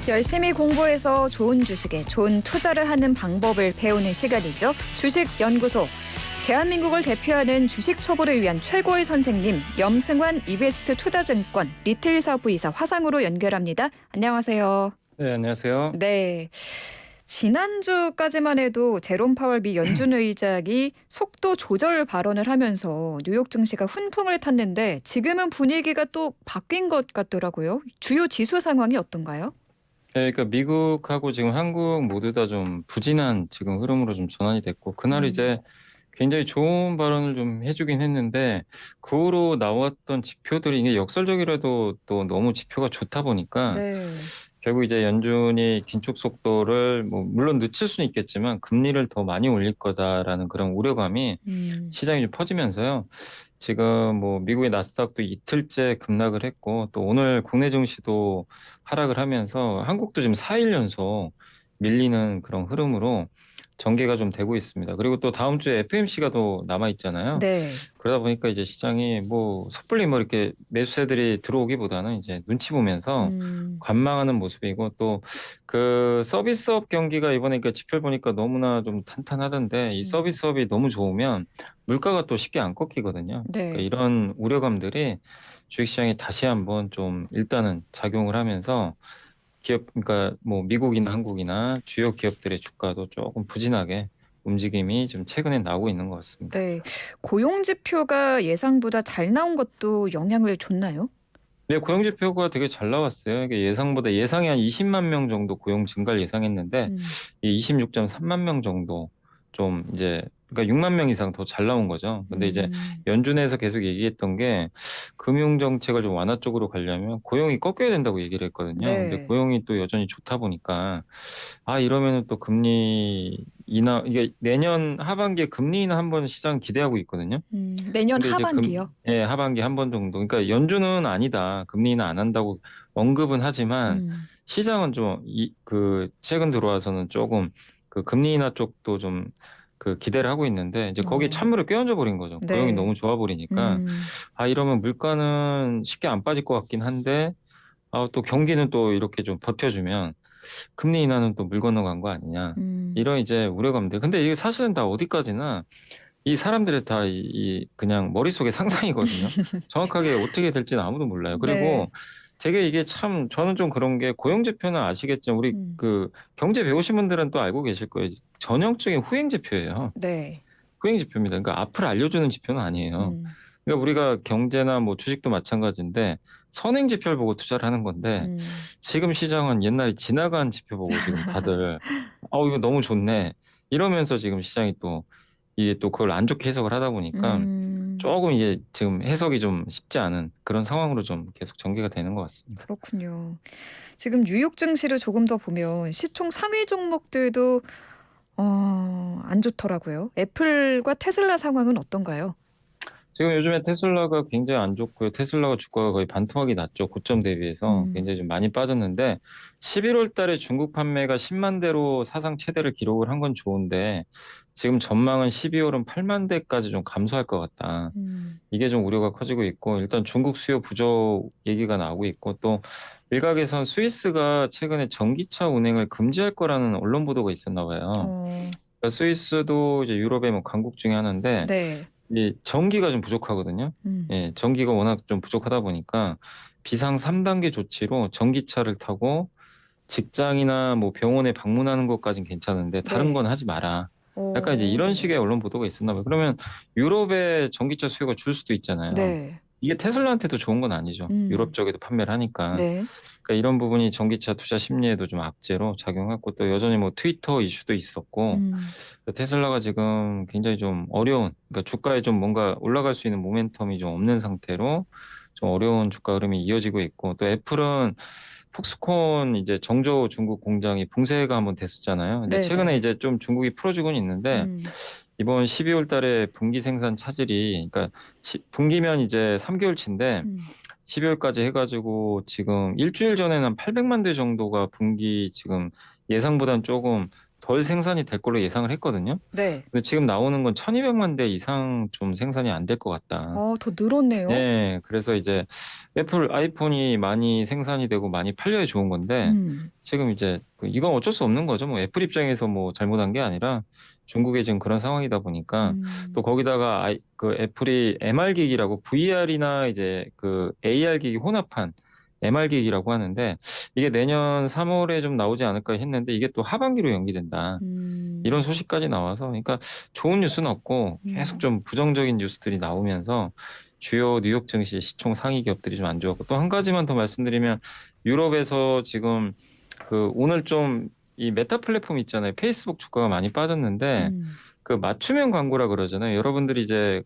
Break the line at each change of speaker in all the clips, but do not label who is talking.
열심히 공부해서 좋은 주식에 좋은 투자를 하는 방법을 배우는 시간이죠. 주식연구소. 대한민국을 대표하는 주식 초보를 위한 최고의 선생님 염승환 이베스트 투자증권 리틀사부이사 화상으로 연결합니다. 안녕하세요.
네, 안녕하세요.
네. 지난주까지만 해도 제롬 파월 미 연준 의장이 속도 조절 발언을 하면서 뉴욕 증시가 훈풍을 탔는데 지금은 분위기가 또 바뀐 것 같더라고요. 주요 지수 상황이 어떤가요?
네, 그러니까 미국하고 지금 한국 모두 다 좀 부진한 지금 흐름으로 좀 전환이 됐고 그날 이제 굉장히 좋은 발언을 좀 해주긴 했는데 그 후로 나왔던 지표들이 이게 역설적이라도 또 너무 지표가 좋다 보니까
네.
결국 이제 연준이 긴축 속도를 뭐 물론 늦출 수는 있겠지만 금리를 더 많이 올릴 거다라는 그런 우려감이 시장에 좀 퍼지면서요. 지금 뭐 미국의 나스닥도 이틀째 급락을 했고 또 오늘 국내 증시도 하락을 하면서 한국도 지금 4일 연속 밀리는 그런 흐름으로 전개가 좀 되고 있습니다. 그리고 또 다음 주에 FMC가 또 남아 있잖아요.
네.
그러다 보니까 이제 시장이 뭐 섣불리 뭐 이렇게 매수세들이 들어오기보다는 이제 눈치 보면서 관망하는 모습이고 또 그 서비스업 경기가 이번에 그 지표 보니까 너무나 좀 탄탄하던데 이 서비스업이 너무 좋으면 물가가 또 쉽게 안 꺾이거든요. 그러니까
네.
이런 우려감들이 주식시장에 다시 한번 좀 일단은 작용을 하면서 기업 그러니까 뭐 미국이나 한국이나 주요 기업들의 주가도 조금 부진하게 움직임이 좀 최근에 나오고 있는 것 같습니다.
네. 고용 지표가 예상보다 잘 나온 것도 영향을 줬나요?
네, 고용 지표가 되게 잘 나왔어요. 이게 예상보다 예상이 한 20만 명 정도 고용 증가를 예상했는데
음.
이 26.3만 명 정도 좀 이제 그러니까 6만 명 이상 더 잘 나온 거죠. 근데 이제
음.
연준에서 계속 얘기했던 게 금융 정책을 좀 완화 쪽으로 가려면 고용이 꺾여야 된다고 얘기를 했거든요. 근데
네.
고용이 또 여전히 좋다 보니까 아 이러면은 또 금리 인하 이게 내년 하반기에 금리 인하 한번 시장 기대하고 있거든요.
내년
근데 이제
하반기요?
예, 하반기 한 번 정도. 그러니까 연준은 아니다. 금리 인하 안 한다고 언급은 하지만
음.
시장은 좀 그 최근 들어와서는 조금 그 금리 인하 쪽도 좀 그 기대를 하고 있는데 이제 거기에
어.
찬물을 끼얹어 버린 거죠. 고용이
네.
너무 좋아 버리니까
음.
아 이러면 물가는 쉽게 안 빠질 것 같긴 한데 아 또 경기는 또 이렇게 좀 버텨주면 금리 인하는 또 물 건너간 거 아니냐.
음.
이런 이제 우려감들. 근데 이게 사실은 다 어디까지나 이 사람들의 다 그냥 머릿속의 상상이거든요. 정확하게 어떻게 될지는 아무도 몰라요. 그리고
네.
되게 이게 참 저는 좀 그런 게 고용 지표는 아시겠지만 우리
음.
그 경제 배우신 분들은 또 알고 계실 거예요. 전형적인 후행 지표예요.
네.
후행 지표입니다. 그러니까 앞을 알려주는 지표는 아니에요.
음.
그러니까 우리가 경제나 뭐 주식도 마찬가지인데 선행 지표를 보고 투자를 하는 건데
음.
지금 시장은 옛날에 지나간 지표 보고 지금 다들 이거 너무 좋네 이러면서 지금 시장이 또 이게 또 그걸 안 좋게 해석을 하다 보니까
음.
조금 이게 지금 해석이 좀 쉽지 않은 그런 상황으로 좀 계속 전개가 되는 것 같습니다.
그렇군요. 지금 뉴욕 증시를 조금 더 보면 시총 상위 종목들도 안 좋더라고요. 애플과 테슬라 상황은 어떤가요?
지금 요즘에 테슬라가 굉장히 안 좋고요. 테슬라가 주가가 거의 반토막이 났죠. 고점 대비해서
음.
굉장히 좀 많이 빠졌는데 11월 달에 중국 판매가 10만 대로 사상 최대를 기록을 한 건 좋은데 지금 전망은 12월은 8만 대까지 좀 감소할 것 같다.
음.
이게 좀 우려가 커지고 있고 일단 중국 수요 부족 얘기가 나오고 있고 또 일각에선 스위스가 최근에 전기차 운행을 금지할 거라는 언론 보도가 있었나 봐요.
어.
그러니까 스위스도 이제 유럽의 뭐 강국 중에 하나인데
네.
이 전기가 좀 부족하거든요.
음.
예, 전기가 워낙 좀 부족하다 보니까 비상 3단계 조치로 전기차를 타고 직장이나 뭐 병원에 방문하는 것까진 괜찮은데 다른
네.
건 하지 마라. 약간 이제 이런
어.
식의 언론 보도가 있었나 봐요. 그러면 유럽의 전기차 수요가 줄 수도 있잖아요.
네.
이게 테슬라한테도 좋은 건 아니죠. 유럽
음.
쪽에도 판매를 하니까.
네.
그러니까 이런 부분이 전기차 투자 심리에도 좀 악재로 작용했고 또 여전히 뭐 트위터 이슈도 있었고
음.
테슬라가 지금 굉장히 좀 어려운 그러니까 주가에 좀 뭔가 올라갈 수 있는 모멘텀이 좀 없는 상태로 좀 어려운 주가 흐름이 이어지고 있고 또 애플은 폭스콘 이제 정저우 중국 공장이 붕괴가 한번 됐었잖아요. 근데 최근에
네네.
이제 좀 중국이 풀어주고는 있는데
음.
이번 12월 달에 분기 생산 차질이 그러니까 분기면 이제 3개월치인데
음.
12월까지 해가지고 지금 일주일 전에는 한 800만 대 정도가 분기 지금 예상보다는 조금 덜 생산이 될 걸로 예상을 했거든요.
네.
근데 지금 나오는 건 1200만 대 이상 좀 생산이 안 될 것 같다.
더 늘었네요.
네, 그래서 이제 애플 아이폰이 많이 생산이 되고 많이 팔려야 좋은 건데
음.
지금 이제 이건 어쩔 수 없는 거죠. 뭐 애플 입장에서 뭐 잘못한 게 아니라 중국에 지금 그런 상황이다 보니까 또
음.
거기다가 그 애플이 MR 기기라고 VR이나 이제 그 AR 기기 혼합한 MR 기기라고 하는데 이게 내년 3월에 좀 나오지 않을까 했는데 이게 또 하반기로 연기된다. 이런
음.
소식까지 나와서 그러니까 좋은 뉴스는 없고 계속
음.
좀 부정적인 뉴스들이 나오면서 주요 뉴욕 증시 시총 상위 기업들이 좀 안 좋았고 또 한 가지만 더 말씀드리면 유럽에서 지금 그 오늘 좀 이 메타 플랫폼 있잖아요. 페이스북 주가가 많이 빠졌는데
음.
그 맞춤형 광고라 그러잖아요. 여러분들이 이제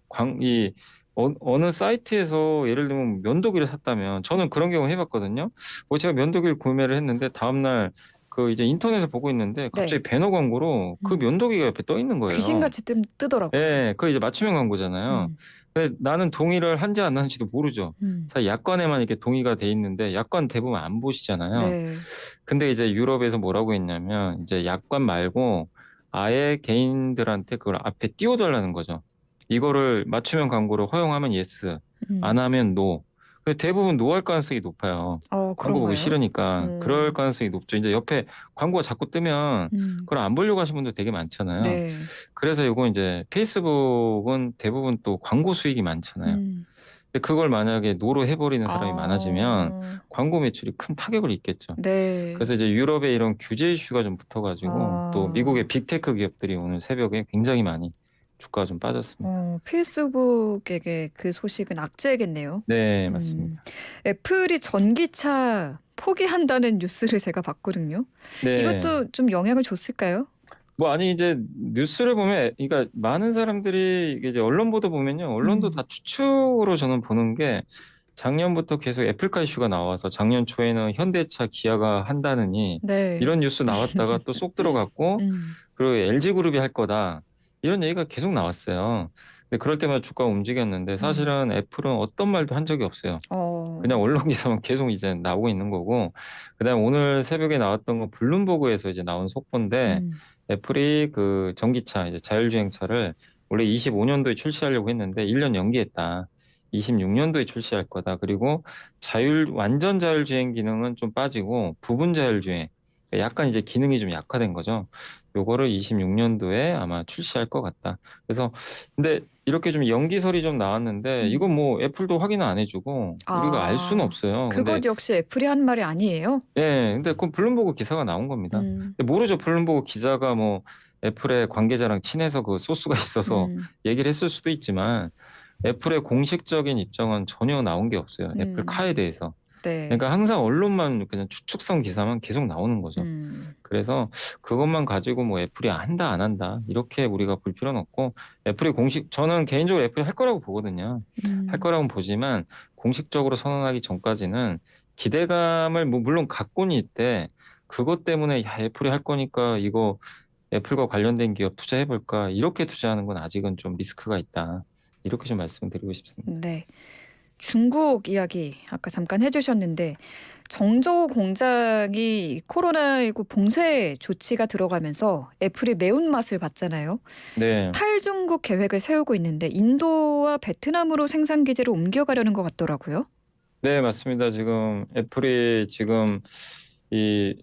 어느 사이트에서 예를 들면 면도기를 샀다면 저는 그런 경우 해봤거든요. 제가 면도기를 구매를 했는데 다음날 그 이제 인터넷에 보고 있는데
네.
갑자기 배너 광고로 그
음.
면도기가 옆에 떠 있는 거예요.
귀신같이 뜨더라고요.
예, 그 이제 맞춤형 광고잖아요.
음.
근데 나는 동의를 한지 안 한지도 모르죠.
음.
사실 약관에만 이렇게 동의가 돼 있는데 약관 대부분 안 보시잖아요.
네.
근데 이제 유럽에서 뭐라고 했냐면 이제 약관 말고 아예 개인들한테 그걸 앞에 띄워달라는 거죠. 이거를 맞춤형 광고로 허용하면 예스,
음.
안 하면 노. 근데 대부분 노 할 가능성이 높아요. 광고 보기
그런가요?
싫으니까 그럴 가능성이 높죠. 이제 옆에 광고가 자꾸 뜨면
음.
그걸 안 보려고 하시는 분들 되게 많잖아요.
네.
그래서 이거 이제 페이스북은 대부분 또 광고 수익이 많잖아요.
음.
근데 그걸 만약에 노로 해버리는 사람이 많아지면
아.
광고 매출이 큰 타격을 입겠죠.
네.
그래서 이제 유럽에 이런 규제 이슈가 좀 붙어가지고 또
아.
미국의 빅테크 기업들이 오늘 새벽에 굉장히 많이 주가가 좀 빠졌습니다.
페이스북에게 그 소식은 악재겠네요.
네,
음.
맞습니다.
애플이 전기차 포기한다는 뉴스를 제가 봤거든요.
네.
이것도 좀 영향을 줬을까요?
뭐 아니 이제 뉴스를 보면 그러니까 많은 사람들이 이게 이제 언론 보도 보면요. 언론도
음.
다 추측으로 저는 보는 게 작년부터 계속 애플카 이슈가 나와서 작년 초에는 현대차, 기아가 한다느니
네.
이런 뉴스 나왔다가 또 쏙 들어갔고
음.
그리고 LG그룹이 할 거다. 이런 얘기가 계속 나왔어요. 근데 그럴 때마다 주가가 움직였는데
음.
사실은 애플은 어떤 말도 한 적이 없어요. 그냥
어.
언론 기사만 계속 이제 나오고 있는 거고 그다음에 오늘 새벽에 나왔던 건 블룸버그에서 이제 나온 속보인데
음.
애플이 그 전기차 이제 자율주행차를 원래 25년도에 출시하려고 했는데 1년 연기했다. 26년도에 출시할 거다. 그리고 완전 자율주행 기능은 좀 빠지고 부분 자율주행 약간 이제 기능이 좀 약화된 거죠. 요거를 26년도에 아마 출시할 것 같다. 그래서 근데 이렇게 좀 연기설이 좀 나왔는데
음.
이건 뭐 애플도 확인은 안 해주고 우리가 알 수는
아.
없어요. 근데
그것 역시 애플이 한 말이 아니에요?
예, 근데 그건 블룸버그 기사가 나온 겁니다.
음.
근데 모르죠. 블룸버그 기자가 뭐 애플의 관계자랑 친해서 그 소스가 있어서
음.
얘기를 했을 수도 있지만 애플의 공식적인 입장은 전혀 나온 게 없어요. 애플 카에
음.
대해서.
네.
그러니까 항상 언론만 그냥 추측성 기사만 계속 나오는 거죠.
음.
그래서 그것만 가지고 뭐 애플이 한다 안 한다 이렇게 우리가 볼 필요는 없고 애플이 저는 개인적으로 애플이 할 거라고 보거든요. 할
음.
거라고 보지만 공식적으로 선언하기 전까지는 기대감을 뭐 물론 갖고는 있대. 그것 때문에 야 애플이 할 거니까 이거 애플과 관련된 기업 투자해 볼까 이렇게 투자하는 건 아직은 좀 리스크가 있다. 이렇게 좀 말씀드리고 싶습니다.
네. 중국 이야기 아까 잠깐 해주셨는데 정저우 공장이 코로나19 봉쇄 조치가 들어가면서 애플이 매운맛을 봤잖아요.
네.
탈중국 계획을 세우고 있는데 인도와 베트남으로 생산 기지를 옮겨가려는 것 같더라고요.
네, 맞습니다. 지금 애플이 지금 이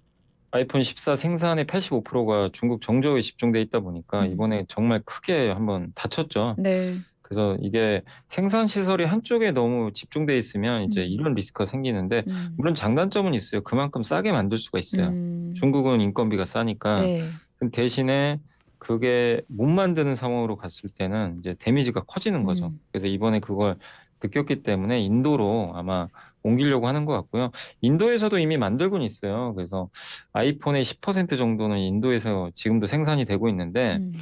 아이폰 14 생산의 85%가 중국 정저우에 집중돼 있다 보니까
음.
이번에 정말 크게 한번 다쳤죠.
네.
그래서 이게 생산 시설이 한쪽에 너무 집중돼 있으면 이제
음.
이런 리스크가 생기는데
음.
물론 장단점은 있어요. 그만큼 싸게 만들 수가 있어요.
음.
중국은 인건비가 싸니까.
네.
근데 대신에 그게 못 만드는 상황으로 갔을 때는 이제 데미지가 커지는 거죠.
음.
그래서 이번에 그걸 느꼈기 때문에 인도로 아마 옮기려고 하는 것 같고요. 인도에서도 이미 만들고는 있어요. 그래서 아이폰의 10% 정도는 인도에서 지금도 생산이 되고 있는데
음.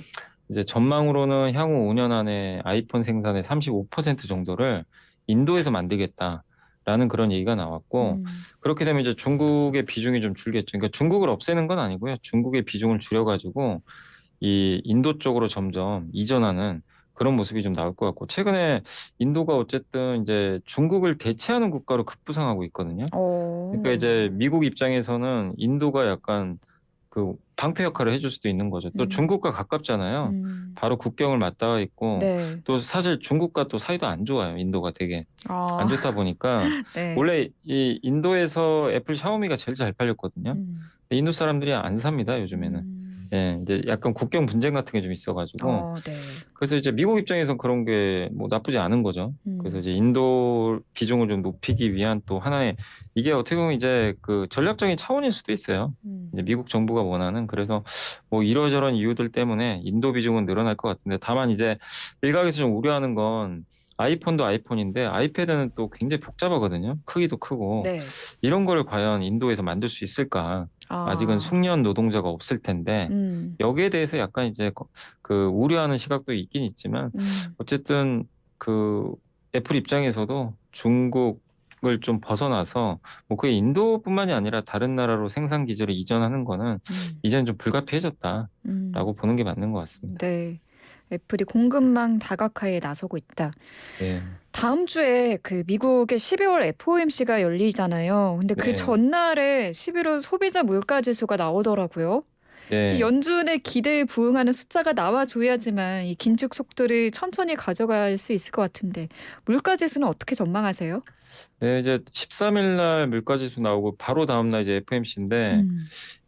이제 전망으로는 향후 5년 안에 아이폰 생산의 35% 정도를 인도에서 만들겠다라는 그런 얘기가 나왔고
음.
그렇게 되면 이제 중국의 비중이 좀 줄겠죠. 그러니까 중국을 없애는 건 아니고요. 중국의 비중을 줄여가지고 이 인도 쪽으로 점점 이전하는 그런 모습이 좀 나올 것 같고 최근에 인도가 어쨌든 이제 중국을 대체하는 국가로 급부상하고 있거든요. 그러니까
어.
이제 미국 입장에서는 인도가 약간 그 방패 역할을 해줄 수도 있는 거죠. 또
음.
중국과 가깝잖아요. 바로 국경을 맞닿아 있고
네.
또 사실 중국과 또 사이도 안 좋아요. 인도가 되게
아,
안 좋다 보니까
네.
원래 이 인도에서 애플 샤오미가 제일 잘 팔렸거든요.
음.
근데 인도 사람들이 안 삽니다, 요즘에는. 예, 이제 약간 국경 분쟁 같은 게 좀 있어가지고
네.
그래서 이제 미국 입장에선 그런 게 뭐 나쁘지 않은 거죠. 그래서 이제 인도 비중을 좀 높이기 위한 또 하나의 이게 어떻게 보면 이제 그 전략적인 차원일 수도 있어요. 이제 미국 정부가 원하는 그래서 뭐 이러저런 이유들 때문에 인도 비중은 늘어날 것 같은데 다만 이제 일각에서 좀 우려하는 건 아이폰도 아이폰인데 아이패드는 또 굉장히 복잡하거든요. 크기도 크고
네.
이런 걸 과연 인도에서 만들 수 있을까? 아직은
아,
숙련 노동자가 없을 텐데 여기에 대해서 약간 이제 그 우려하는 시각도 있긴 있지만 어쨌든 그 애플 입장에서도 중국을 좀 벗어나서 뭐 그게 인도뿐만이 아니라 다른 나라로 생산 기지를 이전하는 거는 이제는 좀 불가피해졌다라고 보는 게 맞는 것 같습니다.
네. 애플이 공급망 다각화에 나서고 있다.
네,
다음 주에 그 미국의 12월 FOMC가 열리잖아요. 근데 그
네,
전날에 11월 소비자 물가 지수가 나오더라고요. 이
네.
연준의 기대에 부응하는 숫자가 나와줘야지만 이 긴축 속도를 천천히 가져갈 수 있을 것 같은데 물가 지수는 어떻게 전망하세요?
네, 이제 13일 날 물가지수 나오고 바로 다음 날 이제 FMC인데
음.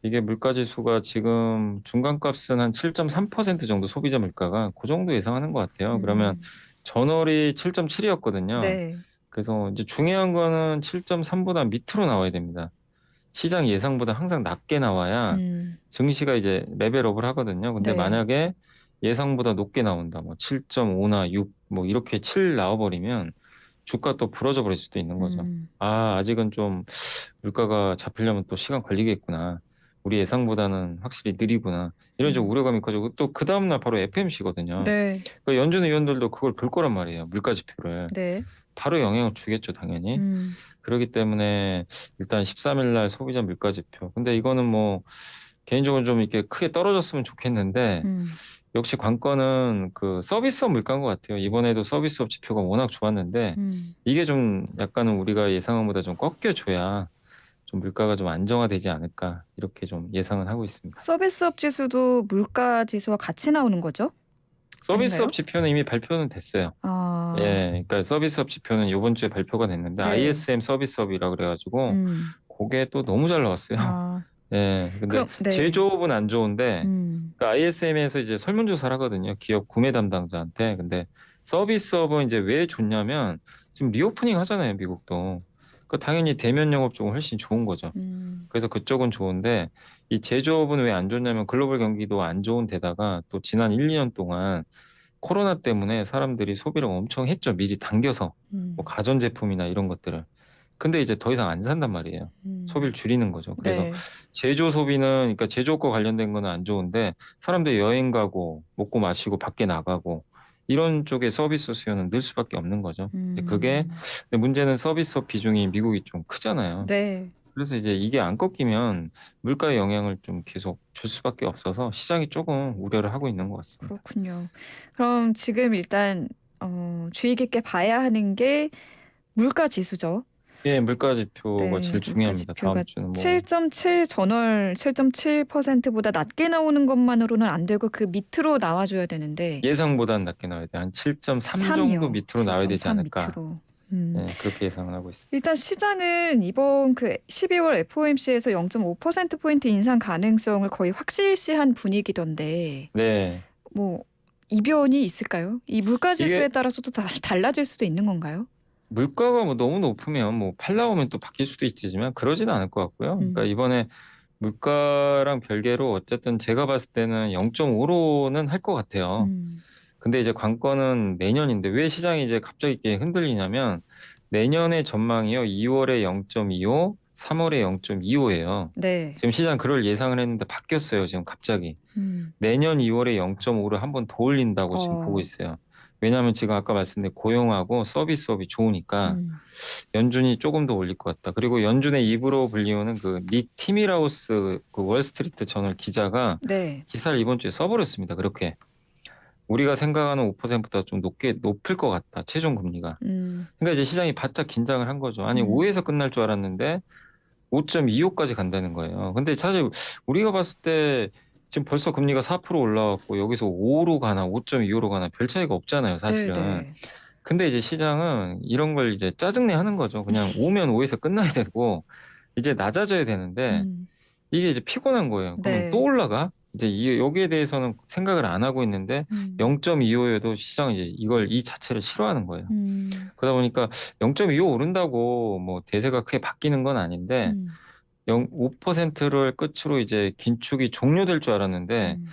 이게 물가지수가 지금 중간값은 한 7.3% 정도 소비자 물가가 그 정도 예상하는 것 같아요. 그러면
음.
전월이 7.7이었거든요.
네.
그래서 이제 중요한 거는 7.3보다 밑으로 나와야 됩니다. 시장 예상보다 항상 낮게 나와야
음.
증시가 이제 레벨업을 하거든요. 근데
네.
만약에 예상보다 높게 나온다. 뭐 7.5나 6, 뭐 이렇게 7 나와버리면 주가 또 부러져 버릴 수도 있는 거죠.
음.
아, 아직은 좀 물가가 잡히려면 또 시간 걸리겠구나. 우리 예상보다는 확실히 느리구나. 이런 좀
음.
우려감이 커지고 또 그 다음날 바로 FMC거든요.
네.
그 연준 의원들도 그걸 볼 거란 말이에요. 물가 지표를.
네.
바로 영향을 주겠죠, 당연히.
음.
그렇기 때문에 일단 13일 날 소비자 물가 지표. 근데 이거는 뭐 개인적으로 좀 이렇게 크게 떨어졌으면 좋겠는데
음.
역시 관건은 그 서비스업 물가인 것 같아요. 이번에도 서비스업 지표가 워낙 좋았는데
음.
이게 좀 약간은 우리가 예상한 것보다 좀 꺾여줘야 좀 물가가 좀 안정화되지 않을까 이렇게 좀 예상은 하고 있습니다.
서비스업 지수도 물가 지수와 같이 나오는 거죠?
서비스업
아닌가요?
지표는 이미 발표는 됐어요.
아,
예, 그러니까 서비스업 지표는 이번 주에 발표가 됐는데
네.
ISM 서비스업이라 그래가지고
음.
그게 또 너무 잘 나왔어요.
아,
예, 근데
그럼 네.
제조업은 안 좋은데
음.
그 ISM에서 이제 설문조사를 하거든요. 기업 구매 담당자한테. 근데 서비스업은 이제 왜 좋냐면 지금 리오프닝 하잖아요, 미국도. 그 당연히 대면 영업 쪽은 훨씬 좋은 거죠.
음.
그래서 그쪽은 좋은데 이 제조업은 왜 안 좋냐면 글로벌 경기도 안 좋은 데다가 또 지난 1, 2년 동안 코로나 때문에 사람들이 소비를 엄청 했죠. 미리 당겨서 뭐
음.
가전제품이나 이런 것들을. 근데 이제 더 이상 안 산단 말이에요. 소비를
음.
줄이는 거죠. 그래서
네.
제조 소비는 그러니까 제조업과 관련된 거는 안 좋은데 사람들이 여행 가고 먹고 마시고 밖에 나가고 이런 쪽의 서비스 수요는 늘 수밖에 없는 거죠. 근데 그게
음.
근데 문제는 서비스업 비중이 미국이 좀 크잖아요.
네.
그래서 이제 이게 안 꺾이면 물가에 영향을 좀 계속 줄 수밖에 없어서 시장이 조금 우려를 하고 있는 것 같습니다.
그렇군요. 그럼 지금 일단 주의 깊게 봐야 하는 게 물가 지수죠.
예, 물가 지표가
네,
제일
물가
중요합니다. 다음
지표가
주는 뭐
7.7 전월 7.7%보다 낮게 나오는 것만으로는 안 되고 그 밑으로 나와줘야 되는데
예상보다는 낮게 나와야 돼. 한 7.3 정도
3이요.
밑으로 나와야 되지
7.3
않을까.
밑으로.
예, 그렇게 예상을 하고 있습니다.
일단 시장은 이번 그 12월 FOMC에서 0.5%포인트 인상 가능성을 거의 확실시한 분위기던데
네.
뭐 이변이 있을까요? 이 물가
이게
지수에 따라서도 달라질 수도 있는 건가요?
물가가 뭐 너무 높으면 뭐 팔 나오면 또 바뀔 수도 있지만 그러지는 않을 것 같고요. 그러니까
음.
이번에 물가랑 별개로 어쨌든 제가 봤을 때는 0.5로는 할 것 같아요.
음.
근데 이제 관건은 내년인데 왜 시장이 이제 갑자기 이렇게 흔들리냐면 내년의 전망이요. 2월에 0.25, 3월에 0.25예요.
네.
지금 시장 그럴 예상을 했는데 바뀌었어요. 지금 갑자기.
음.
내년 2월에 0.5를 한 번 더 올린다고 지금 보고
어.
있어요. 왜냐하면 지금 아까 말씀드린 고용하고 서비스업이 좋으니까
음.
연준이 조금 더 올릴 것 같다. 그리고 연준의 입으로 불리우는 그 닉 티미라우스 그 월스트리트 저널 기자가
네.
기사를 이번 주에 써버렸습니다. 그렇게 우리가 생각하는 5%보다 좀 높을 것 같다. 최종 금리가.
음.
그러니까 이제 시장이 바짝 긴장을 한 거죠. 아니
음.
5에서 끝날 줄 알았는데 5.25까지 간다는 거예요. 근데 사실 우리가 봤을 때 지금 벌써 금리가 4% 올라왔고 여기서 5로 가나 5.25로 가나 별 차이가 없잖아요, 사실은.
네네.
근데 이제 시장은 이런 걸 이제 짜증내 하는 거죠. 그냥 오면 오에서 끝나야 되고 이제 낮아져야 되는데
음,
이게 이제 피곤한 거예요. 그러면 또
네.
올라가? 이제 여기에 대해서는 생각을 안 하고 있는데
음,
0.25여도 시장은 이제 이걸 이 자체를 싫어하는 거예요.
음,
그러다 보니까 0.25 오른다고 뭐 대세가 크게 바뀌는 건 아닌데
음,
5%를 끝으로 이제 긴축이 종료될 줄 알았는데
음,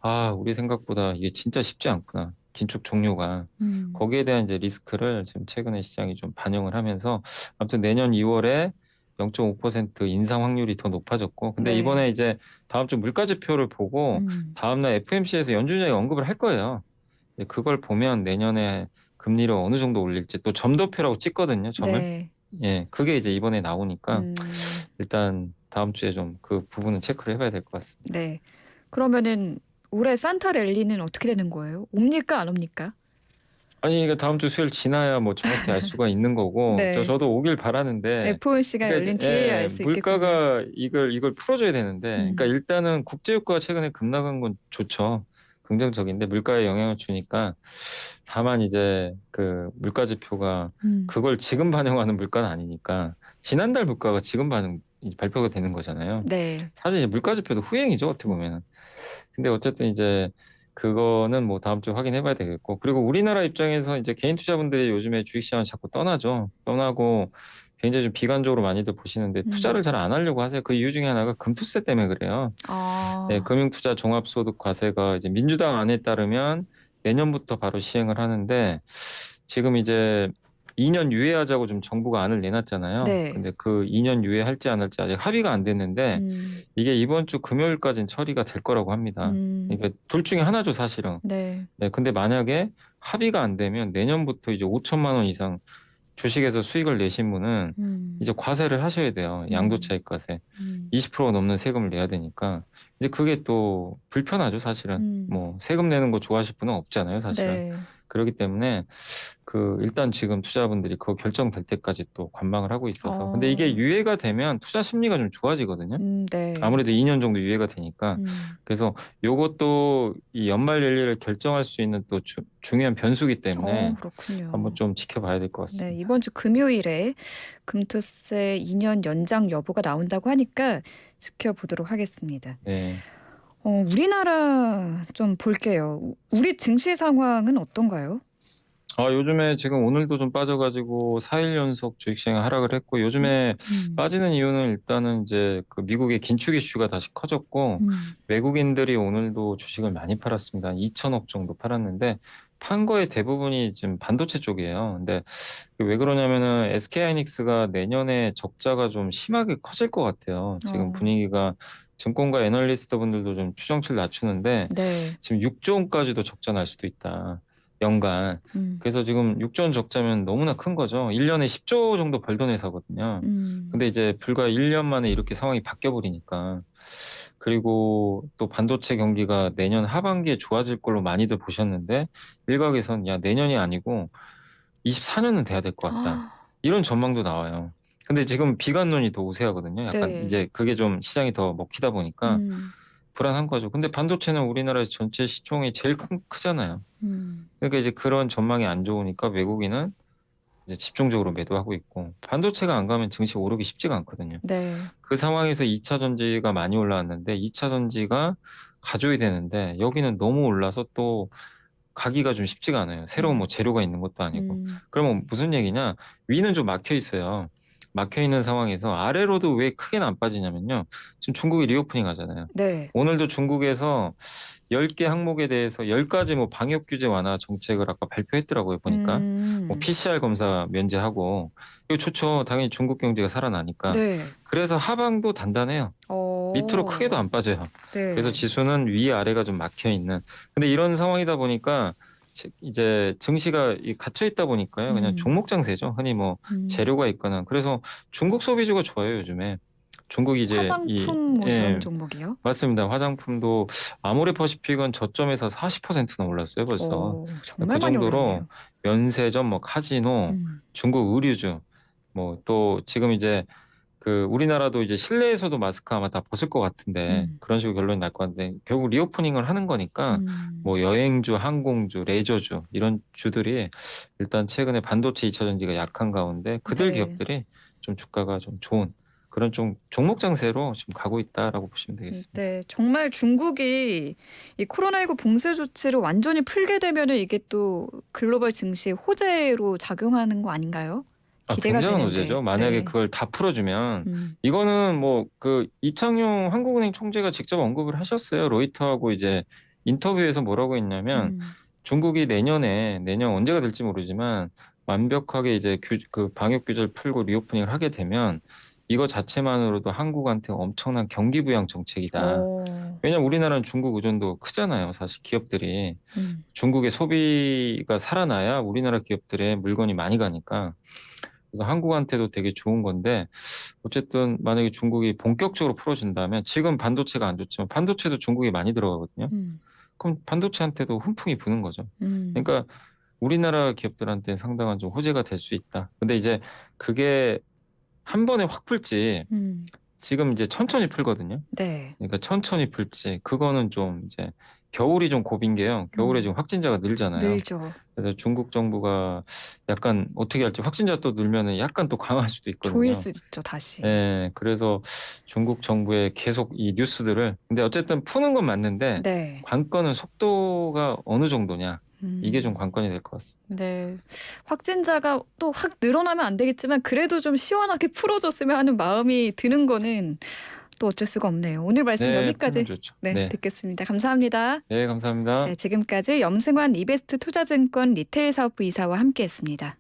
아, 우리 생각보다 이게 진짜 쉽지 않구나. 긴축 종료가.
음,
거기에 대한 이제 리스크를 지금 최근에 시장이 좀 반영을 하면서 아무튼 내년 2월에 0.5% 인상 확률이 더 높아졌고 근데
네.
이번에 이제 다음 주 물가지표를 보고
음,
다음날 FMC에서 연준장이 언급을 할 거예요. 이제 그걸 보면 내년에 금리를 어느 정도 올릴지 또 점도표라고 찍거든요, 점을.
네.
예, 그게 이제 이번에 나오니까
음,
일단 다음 주에 좀 그 부분은 체크를 해봐야 될 것 같습니다.
네. 그러면은 올해 산타 랠리는 어떻게 되는 거예요? 옵니까 안 옵니까?
아니, 이게 다음 주 수요일 지나야 뭐 정확히 알 수가 있는 거고,
네.
저도 오길 바라는데,
FOMC가
그러니까
열린 뒤에야 알 수 있겠군요.
물가가 이걸 풀어줘야 되는데, 그러니까
음,
일단은 국제유가가 최근에 급락한 건 좋죠. 긍정적인데 물가에 영향을 주니까, 다만 이제 그 물가 지표가
음,
그걸 지금 반영하는 물가는 아니니까, 지난달 물가가 지금 이제 발표가 되는 거잖아요.
네.
사실 이제 물가 지표도 후행이죠, 어떻게 보면. 근데 어쨌든 이제 그거는 뭐 다음 주에 확인해 봐야 되겠고. 그리고 우리나라 입장에서 이제 개인 투자분들이 요즘에 주식시장을 자꾸 떠나죠. 떠나고 굉장히 좀 비관적으로 많이들 보시는데
음,
투자를 잘 안 하려고 하세요. 그 이유 중에 하나가 금투세 때문에 그래요. 네,
아,
금융투자 종합소득과세가 이제 민주당 안에 따르면 내년부터 바로 시행을 하는데 지금 이제 2년 유예하자고 좀 정부가 안을 내놨잖아요.
네.
근데 그 2년 유예할지 안 할지 아직 합의가 안 됐는데
음,
이게 이번 주 금요일까지는 처리가 될 거라고 합니다.
음,
이게 둘 중에 하나죠, 사실은.
네.
네, 근데 만약에 합의가 안 되면 내년부터 이제 5천만 원 이상 주식에서 수익을 내신 분은
음,
이제 과세를 하셔야 돼요.
음,
양도차익과세.
음,
20%가 넘는 세금을 내야 되니까. 이제 그게 또 불편하죠, 사실은.
음,
뭐 세금 내는 거 좋아하실 분은 없잖아요, 사실은.
네.
그렇기 때문에 그 일단 지금 투자자분들이 그거 결정될 때까지 또 관망을 하고 있어서. 근데 이게
어,
유예가 되면 투자 심리가 좀 좋아지거든요.
네.
아무래도 2년 정도 유예가 되니까.
음,
그래서 요것도 이 연말 연리를 결정할 수 있는 또 중요한 변수기 때문에 한번
그렇군요.
좀 지켜봐야 될 것
네,
같습니다.
이번 주 금요일에 금투세 2년 연장 여부가 나온다고 하니까 지켜보도록 하겠습니다.
네.
우리나라 좀 볼게요. 우리 증시 상황은 어떤가요?
아, 요즘에 지금 오늘도 좀 빠져가지고 4일 연속 주식시장이 하락을 했고 요즘에
음,
빠지는 이유는 일단은 이제 그 미국의 긴축 이슈가 다시 커졌고
음,
외국인들이 오늘도 주식을 많이 팔았습니다. 2천억 정도 팔았는데 판 거의 대부분이 지금 반도체 쪽이에요. 근데 왜 그러냐면은 SK하이닉스가 내년에 적자가 좀 심하게 커질 것 같아요. 지금
어,
분위기가 증권가 애널리스트 분들도 좀 추정치를 낮추는데
네,
지금 6조 원까지도 적자 날 수도 있다. 연간.
음,
그래서 지금 6조 원 적자면 너무나 큰 거죠. 1년에 10조 정도 벌던 회사거든요.
음,
근데 이제 불과 1년 만에 이렇게 상황이 바뀌어 버리니까. 그리고 또 반도체 경기가 내년 하반기에 좋아질 걸로 많이들 보셨는데 일각에선 야, 내년이 아니고 24년은 돼야 될 것 같다.
아,
이런 전망도 나와요. 근데 지금 비관론이 더 우세하거든요. 약간
네,
이제 그게 좀 시장이 더 먹히다 보니까
음,
불안한 거죠. 근데 반도체는 우리나라의 전체 시총이 제일 크잖아요.
음,
그러니까 이제 그런 전망이 안 좋으니까 외국인은 이제 집중적으로 매도하고 있고 반도체가 안 가면 증시 오르기 쉽지가 않거든요.
네,
그 상황에서 2차 전지가 많이 올라왔는데 2차 전지가 가져야 되는데 여기는 너무 올라서 또 가기가 좀 쉽지가 않아요. 새로운 뭐
음,
재료가 있는 것도 아니고.
음,
그러면 무슨 얘기냐? 위는 좀 막혀 있어요. 막혀 있는 상황에서 아래로도 왜 크게는 안 빠지냐면요. 지금 중국이 리오프닝 하잖아요.
네,
오늘도 중국에서 10개 항목에 대해서 10가지 뭐 방역 규제 완화 정책을 아까 발표했더라고요, 보니까. 뭐
음,
PCR 검사 면제하고. 이거 좋죠. 당연히 중국 경제가 살아나니까.
네,
그래서 하방도 단단해요. 밑으로 크게도 안 빠져요. 그래서
네,
지수는 위 아래가 좀 막혀 있는. 근데 이런 상황이다 보니까 이제 증시가 갇혀 있다 보니까요. 그냥
음,
종목 장세죠. 흔히 뭐
음,
재료가 있거나. 그래서 중국 소비주가 좋아요, 요즘에. 중국이 이제
화장품 뭐 이런
예,
종목이요?
맞습니다. 화장품도 아모레퍼시픽은 저점에서 40%나 올랐어요, 벌써.
정말
그
많이
정도로
올랐네요.
면세점, 뭐 카지노,
음,
중국 의류주, 뭐 또 지금 이제 그 우리나라도 이제 실내에서도 마스크 아마 다 벗을 것 같은데
음.
그런 식으로 결론이 날 것 같은데 결국 리오프닝을 하는 거니까 뭐 여행주, 항공주, 레저주 이런 주들이 일단 최근에 반도체 2차 전지가 약한 가운데 그들
네.
기업들이 좀 주가가 좀 좋은 그런 좀 종목 장세로 지금 가고 있다라고 보시면 되겠습니다.
네, 정말 중국이 이 코로나19 봉쇄 조치를 완전히 풀게 되면은 이게 또 글로벌 증시 호재로 작용하는 거 아닌가요? 기대가
굉장한
되는데.
호재죠. 만약에
네.
그걸 다 풀어주면
음.
이거는 뭐 그 이창용 한국은행 총재가 직접 언급을 하셨어요. 로이터하고 이제 인터뷰에서 뭐라고 했냐면
음.
중국이 내년 언제가 될지 모르지만 완벽하게 이제 그 방역 규제를 풀고 리오프닝을 하게 되면 이거 자체만으로도 한국한테 엄청난 경기 부양 정책이다.
오.
왜냐면 우리나라는 중국 의존도 크잖아요. 사실 기업들이 중국의 소비가 살아나야 우리나라 기업들의 물건이 많이 가니까. 그래서 한국한테도 되게 좋은 건데 어쨌든 만약에 중국이 본격적으로 풀어준다면 지금 반도체가 안 좋지만 반도체도 중국이 많이 들어가거든요.
음.
그럼 반도체한테도 훈풍이 부는 거죠.
음.
그러니까 우리나라 기업들한테 상당한 좀 호재가 될 수 있다. 근데 이제 그게 한 번에 확 풀지
음.
지금 이제 천천히 풀거든요.
네.
그러니까 천천히 풀지 그거는 좀 이제 겨울이 좀 고빈 게요. 겨울에 지금 확진자가 늘잖아요.
늘죠.
그래서 중국 정부가 약간 어떻게 할지 확진자 또 늘면은 약간 또 강화할 수도
조일
있거든요.
수도 있죠, 다시.
예, 그래서 중국 정부의 계속 이 뉴스들을 근데 어쨌든 푸는 건 맞는데
네.
관건은 속도가 어느 정도냐 이게 좀
음.
관건이 될 것 같습니다.
네. 확진자가 또 확 늘어나면 안 되겠지만 그래도 좀 시원하게 풀어줬으면 하는 마음이 드는 거는 또 어쩔 수가 없네요. 오늘 말씀
네, 풀면
여기까지
좋죠.
네,
네,
듣겠습니다. 감사합니다.
네, 감사합니다.
네, 지금까지 염승환 이베스트 투자증권 리테일 사업부 이사와 함께했습니다.